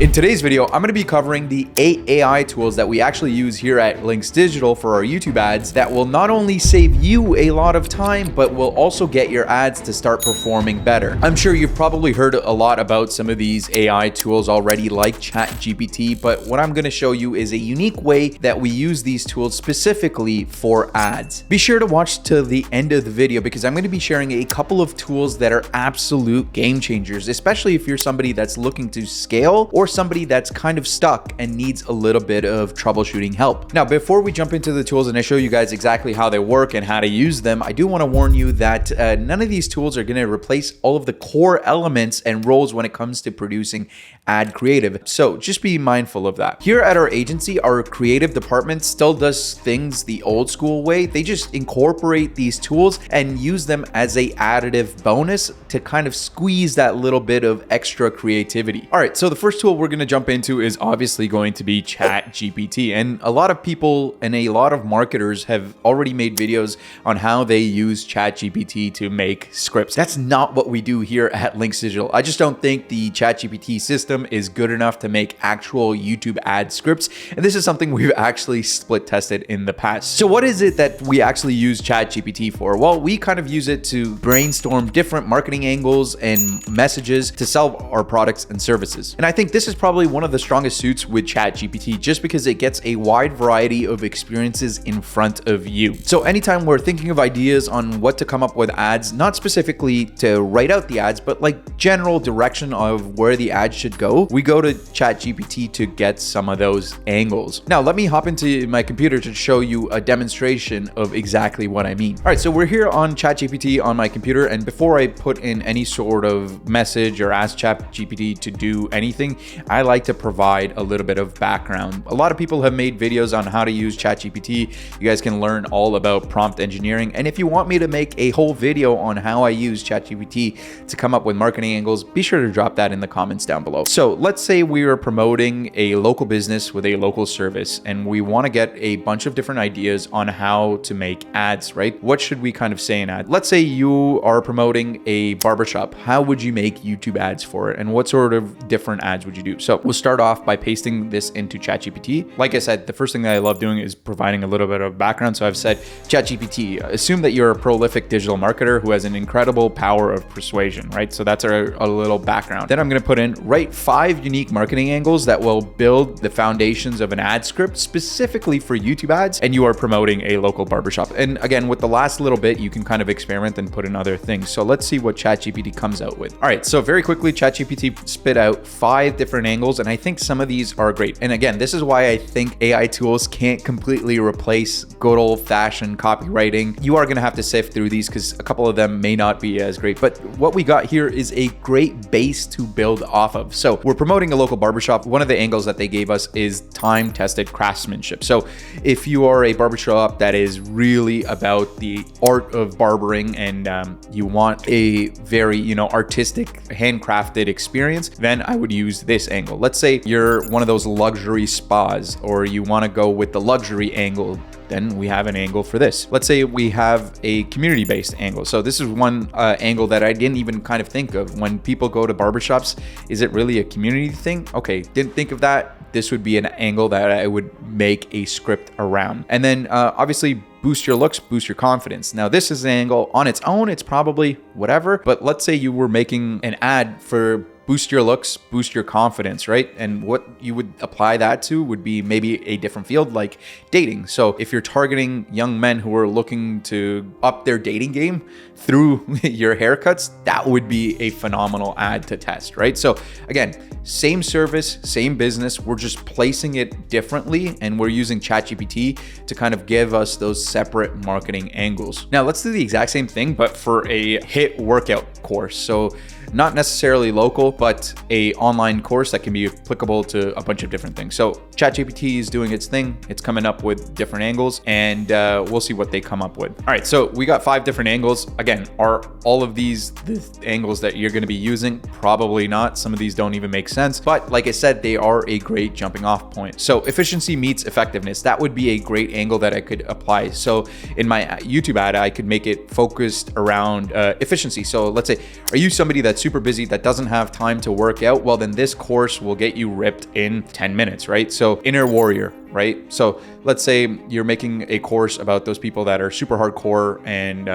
In today's video, I'm going to be covering the 8 AI tools that we actually use here at Links Digital for our YouTube ads that will not only save you a lot of time, but will also get your ads to start performing better. I'm sure you've probably heard a lot about some of these AI tools already, like ChatGPT, but what I'm going to show you is a unique way that we use these tools specifically for ads. Be sure to watch to the end of the video because I'm going to be sharing a couple of tools that are absolute game changers, especially if you're somebody that's looking to scale or somebody that's kind of stuck and needs a little bit of troubleshooting help. Now, before we jump into the tools and I show you guys exactly how they work and how to use them, I do want to warn you that none of these tools are going to replace all of the core elements and roles when it comes to producing ad creative. So just be mindful of that. Here at our agency, our creative department still does things the old school way. They just incorporate these tools and use them as a additive bonus to kind of squeeze that little bit of extra creativity. All right, so the first tool we're going to jump into is obviously going to be ChatGPT. And a lot of people and a lot of marketers have already made videos on how they use ChatGPT to make scripts. That's not what we do here at Links Digital. I just don't think the ChatGPT system is good enough to make actual YouTube ad scripts. And this is something we've actually split tested in the past. So what is it that we actually use ChatGPT for? Well, we kind of use it to brainstorm different marketing angles and messages to sell our products and services. And I think this is probably one of the strongest suits with ChatGPT just because it gets a wide variety of experiences in front of you. So anytime we're thinking of ideas on what to come up with ads, not specifically to write out the ads, but like general direction of where the ad should go, we go to ChatGPT to get some of those angles. Now, let me hop into my computer to show you a demonstration of exactly what I mean. All right, so we're here on ChatGPT on my computer, and before I put in any sort of message or ask ChatGPT to do anything, I like to provide a little bit of background. A lot of people have made videos on how to use ChatGPT. You guys can learn all about prompt engineering. And if you want me to make a whole video on how I use ChatGPT to come up with marketing angles, be sure to drop that in the comments down below. So let's say we are promoting a local business with a local service and we want to get a bunch of different ideas on how to make ads, right? What should we kind of say in ad? Let's say you are promoting a barbershop. How would you make YouTube ads for it? And what sort of different ads would you do? So we'll start off by pasting this into ChatGPT. Like I said, the first thing that I love doing is providing a little bit of background. So I've said, ChatGPT, assume that you're a prolific digital marketer who has an incredible power of persuasion, right? So that's a little background. Then I'm going to put in, write 5 unique marketing angles that will build the foundations of an ad script specifically for YouTube ads, and you are promoting a local barbershop. And again, with the last little bit, you can kind of experiment and put in other things. So let's see what ChatGPT comes out with. All right, so very quickly, ChatGPT spit out 5 different angles, and I think some of these are great. And again, this is why I think AI tools can't completely replace good old-fashioned copywriting. You are going to have to sift through these because a couple of them may not be as great. But what we got here is a great base to build off of. So we're promoting a local barbershop. One of the angles that they gave us is time-tested craftsmanship. So if you are a barbershop that is really about the art of barbering and you want a very, artistic, handcrafted experience, then I would use this angle. Let's say you're one of those luxury spas or you want to go with the luxury angle. Then we have an angle for this. Let's say we have a community-based angle. So this is one angle that I didn't even kind of think of. When people go to barbershops, is it really a community thing? Okay, didn't think of that. This would be an angle that I would make a script around. And then obviously, boost your looks, boost your confidence. Now, this is an angle on its own. It's probably whatever, but let's say you were making an ad for boost your looks, boost your confidence, right? And what you would apply that to would be maybe a different field like dating. So if you're targeting young men who are looking to up their dating game through your haircuts, that would be a phenomenal ad to test, right? So again, same service, same business, we're just placing it differently and we're using ChatGPT to kind of give us those separate marketing angles. Now let's do the exact same thing, but for a HIIT workout course. So not necessarily local, but a online course that can be applicable to a bunch of different things. So ChatGPT is doing its thing. It's coming up with different angles and we'll see what they come up with. All right, so we got 5 different angles. Again, are all of these the angles that you're gonna be using? Probably not. Some of these don't even make sense, but like I said, they are a great jumping off point. So efficiency meets effectiveness. That would be a great angle that I could apply. So in my YouTube ad, I could make it focused around efficiency. So let's say, are you somebody that's super busy, that doesn't have time to work out, well, then this course will get you ripped in 10 minutes, right? So Inner Warrior, right? So let's say you're making a course about those people that are super hardcore and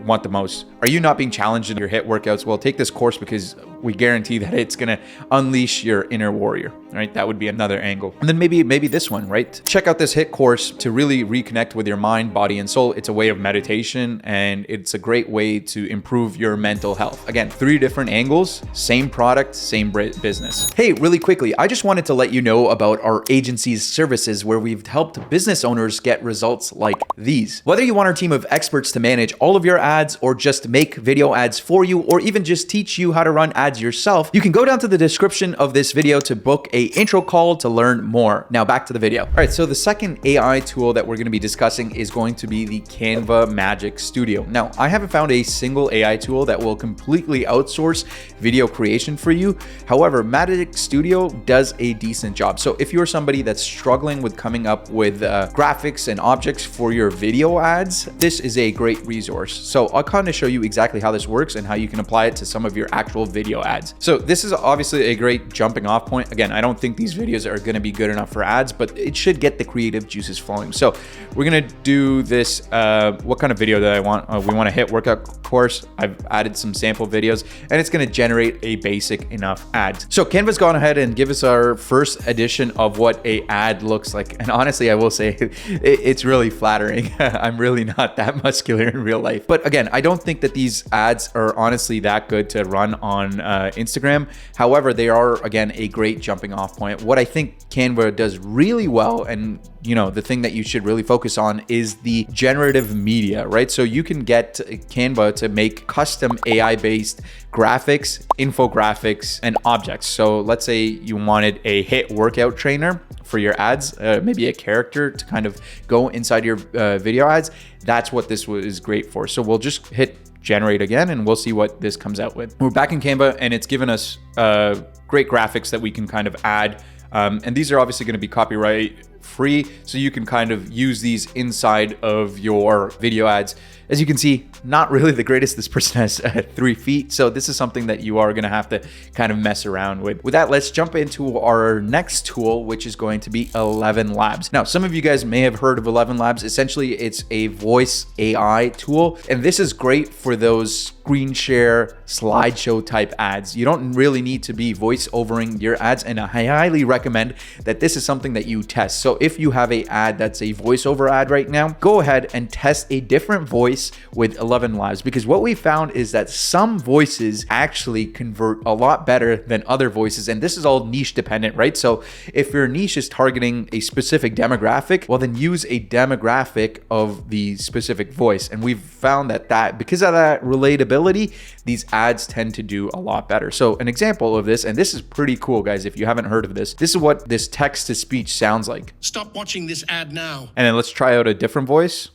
want the most. Are you not being challenged in your HIIT workouts? Well, take this course because we guarantee that it's going to unleash your inner warrior, right? That would be another angle. And then maybe this one, right? Check out this HIIT course to really reconnect with your mind, body, and soul. It's a way of meditation, and it's a great way to improve your mental health. Again, 3 different angles, same product, same business. Hey, really quickly, I just wanted to let you know about our agency's services where we've helped business owners get results like these. Whether you want our team of experts to manage all of your ads or just make video ads for you, or even just teach you how to run ads yourself, you can go down to the description of this video to book a intro call to learn more. Now back to the video. All right, so the second AI tool that we're going to be discussing is going to be the Canva Magic Studio. Now, I haven't found a single AI tool that will completely outsource video creation for you. However, Magic Studio does a decent job. So if you're somebody that's struggling with coming up with graphics and objects for your video ads, this is a great resource. So I'll kind of show you exactly how this works and how you can apply it to some of your actual video ads. So this is obviously a great jumping off point. Again, I don't think these videos are going to be good enough for ads, but it should get the creative juices flowing. So we're going to do this. What kind of video that I want? We want a HIIT workout course. I've added some sample videos and it's going to generate a basic enough ad. So Canva's gone ahead and give us our first edition of what a ad looks like. And honestly, I will say it's really flattering. I'm really not that muscular in real life. But again, I don't think that these ads are honestly that good to run on Instagram. However, they are, again, a great jumping off point. What I think Canva does really well, and the thing that you should really focus on, is the generative media, right? So you can get Canva to make custom AI-based graphics, infographics, and objects. So let's say you wanted a HIIT workout trainer for your ads, maybe a character to kind of go inside your video ads. That's what this is great for. So we'll just hit generate again and we'll see what this comes out with. We're back in Canva and it's given us great graphics that we can kind of add. And these are obviously going to be copyright free, so you can kind of use these inside of your video ads. As you can see, not really the greatest. This person has 3 feet, so this is something that you are going to have to kind of mess around with. With that, let's jump into our next tool, which is going to be 11 Labs. Now, some of you guys may have heard of 11 Labs. Essentially, it's a voice AI tool, and this is great for those screen share, slideshow type ads. You don't really need to be voice overing your ads, and I highly recommend that this is something that you test. So if you have a ad that's a voiceover ad right now, go ahead and test a different voice with 11 Labs, because what we found is that some voices actually convert a lot better than other voices, and this is all niche dependent, right? So if your niche is targeting a specific demographic, well, then use a demographic of the specific voice, and we've found that because of that relatability, these ads tend to do a lot better. So an example of this, and this is pretty cool, guys, if you haven't heard of this is what this text to speech sounds like. Stop watching this ad now. And then let's try out a different voice.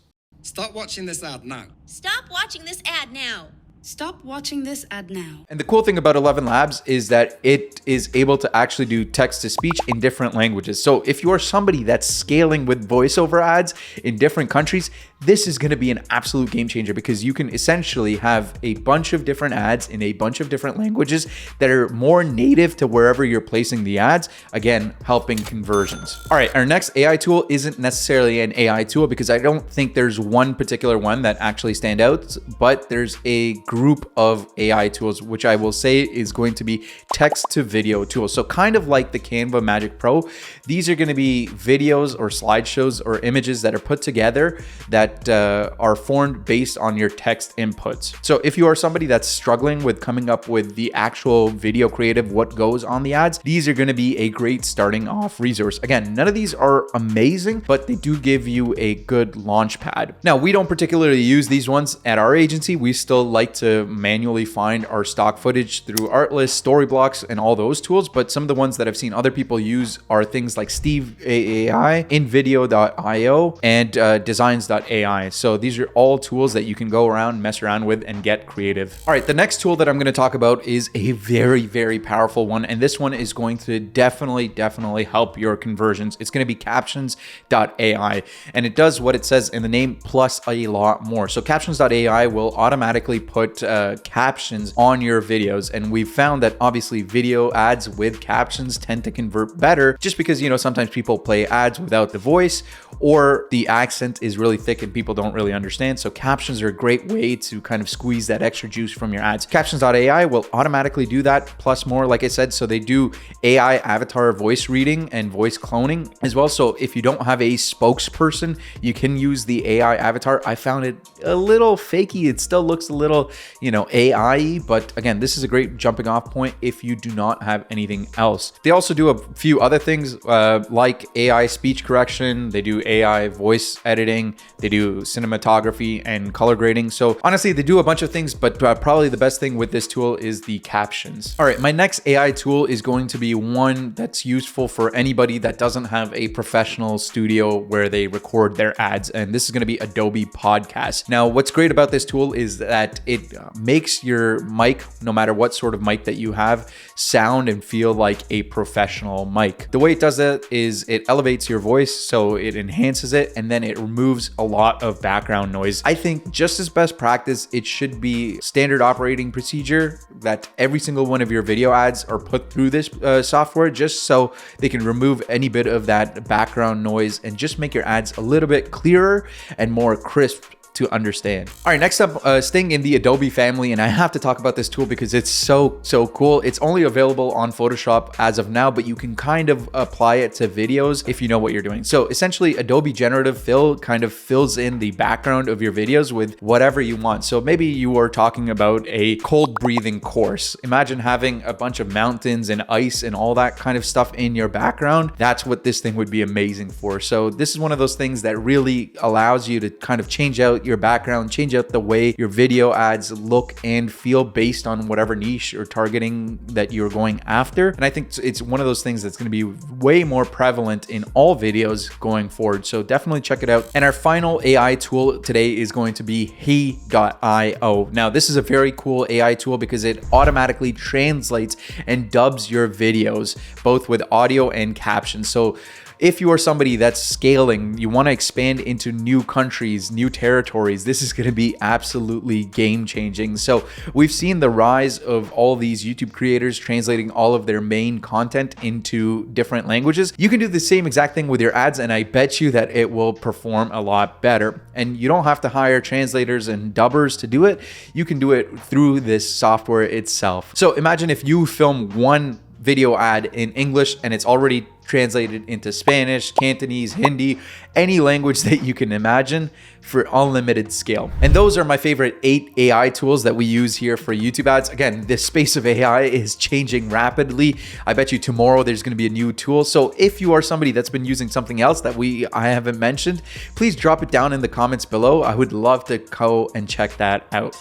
Stop watching this ad now. Stop watching this ad now. Stop watching this ad now. And the cool thing about 11 Labs is that it is able to actually do text to speech in different languages. So if you are somebody that's scaling with voiceover ads in different countries, this is going to be an absolute game changer, because you can essentially have a bunch of different ads in a bunch of different languages that are more native to wherever you're placing the ads, again, helping conversions. All right, our next AI tool isn't necessarily an AI tool, because I don't think there's one particular one that actually stand out, but there's a group of AI tools, which I will say is going to be text to video tools. So kind of like the Canva Magic Pro, these are going to be videos or slideshows or images that are put together that are formed based on your text inputs. So if you are somebody that's struggling with coming up with the actual video creative, what goes on the ads, these are going to be a great starting off resource. Again, none of these are amazing, but they do give you a good launch pad. Now, we don't particularly use these ones at our agency. We still like to manually find our stock footage through Artlist, Storyblocks, and all those tools. But some of the ones that I've seen other people use are things like Steve AI, InVideo.io, and Designs.ai. captions.ai. So these are all tools that you can go around, mess around with, and get creative. All right, the next tool that I'm going to talk about is a very, very powerful one. And this one is going to definitely help your conversions. It's going to be captions.ai. And it does what it says in the name plus a lot more. So captions.ai will automatically put captions on your videos. And we've found that obviously video ads with captions tend to convert better just because, you know, sometimes people play ads without the voice or the accent is really thick and people don't really understand. So captions are a great way to kind of squeeze that extra juice from your ads. Captions.ai will automatically do that plus more, like I said. So they do AI avatar voice reading and voice cloning as well. So if you don't have a spokesperson, you can use the AI avatar. I found it a little fakey. It still looks a little, you know, AI, but again, this is a great jumping off point if you do not have anything else. They also do a few other things like AI speech correction. They do AI voice editing. They do cinematography and color grading. So honestly, they do a bunch of things, but probably the best thing with this tool is the captions. All right, my next AI tool is going to be one that's useful for anybody that doesn't have a professional studio where they record their ads. And this is going to be Adobe Podcast. Now, what's great about this tool is that it makes your mic, no matter what sort of mic that you have, sound and feel like a professional mic. The way it does that is it elevates your voice, so it enhances it, and then it removes a lot of background noise. I think just as best practice, it should be standard operating procedure that every single one of your video ads are put through this software just so they can remove any bit of that background noise and just make your ads a little bit clearer and more crisp to understand. All right, next up, staying in the Adobe family, and I have to talk about this tool because it's so cool. It's only available on Photoshop as of now, but you can kind of apply it to videos if you know what you're doing. So essentially, Adobe Generative Fill kind of fills in the background of your videos with whatever you want. So maybe you are talking about a cold breathing course. Imagine having a bunch of mountains and ice and all that kind of stuff in your background. That's what this thing would be amazing for. So this is one of those things that really allows you to kind of change out your background, change out the way your video ads look and feel based on whatever niche or targeting that you're going after. And I think it's one of those things that's going to be way more prevalent in all videos going forward. So definitely check it out. And our final AI tool today is going to be he.io. Now, this is a very cool AI tool because it automatically translates and dubs your videos, both with audio and captions. So if you are somebody that's scaling, you want to expand into new countries, new territories, this is going to be absolutely game changing. So we've seen the rise of all these YouTube creators translating all of their main content into different languages. You can do the same exact thing with your ads, and I bet you that it will perform a lot better. And you don't have to hire translators and dubbers to do it. You can do it through this software itself. So imagine if you film one video ad in English and it's already translated into Spanish, Cantonese, Hindi, any language that you can imagine for unlimited scale. And those are my favorite 8 AI tools that we use here for YouTube ads. Again, this space of AI is changing rapidly. I bet you tomorrow there's going to be a new tool. So if you are somebody that's been using something else that I haven't mentioned, please drop it down in the comments below. I would love to go and check that out.